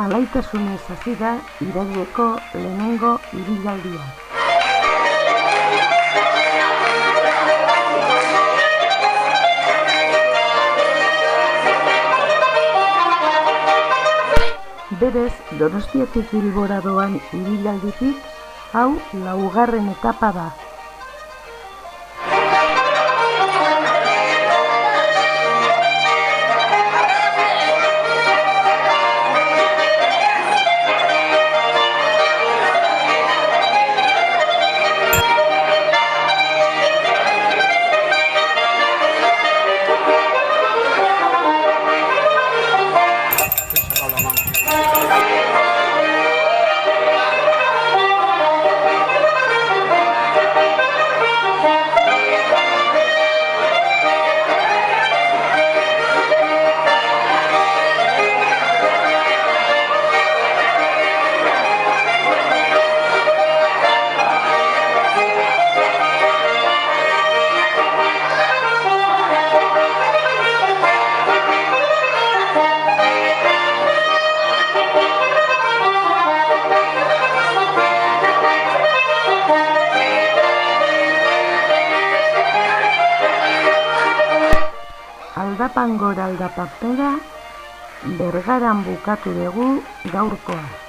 Alaitasunez hasi da iraileko lehenengo ibilaldia. Berez, Donostiatik Bilbora doan ibilalditik, hau laugarren etapa da. Aldapan gora aldapan behera, Bergaran bukatu dugu gaurkoa.